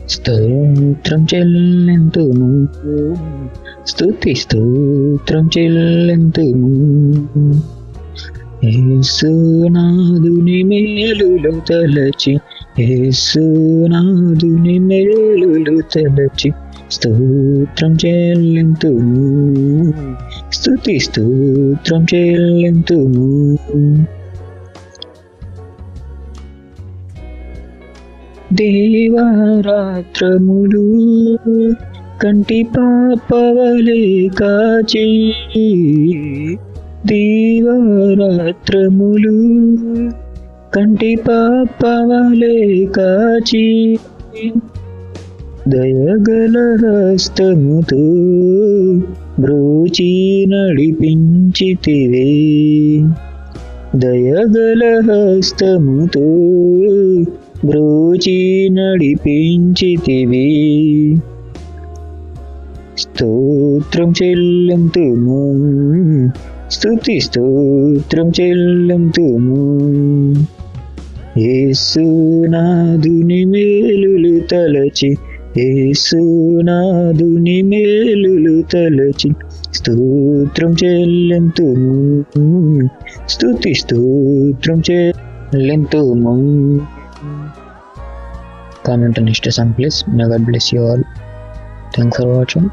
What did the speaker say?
స్తోత్రం చెల్లింతుము, స్తుతి స్తోత్రం చెల్లింతుము. యేసునాథుని మేలులు తలచి, యేసునాథుని మేలులు తలచి స్తోత్రం చెల్లింతుము, స్తుతి స్తోత్రం చెల్లింతుము. దేవారాత్రములు కంటి పాపవలే కాచి, దీవారాత్రములు కంటి పాపవలే కాచి, దయగల హస్తముతో బ్రోచి నడిపించితివే, దయగల హస్తముతో బ్రోచి నడిపించితివి. స్తోత్రం చెల్లింతుము, స్తుతి స్తోత్రం చెల్లింతుము. యేసునాథుని మేలులు తలచి, యేసునాథుని మేలులు తలచి స్తోత్రం చెల్లింతుము, స్తుతి స్తోత్రం చెల్లింతుము. Comment on next song please. May God bless you all. Thanks for watching.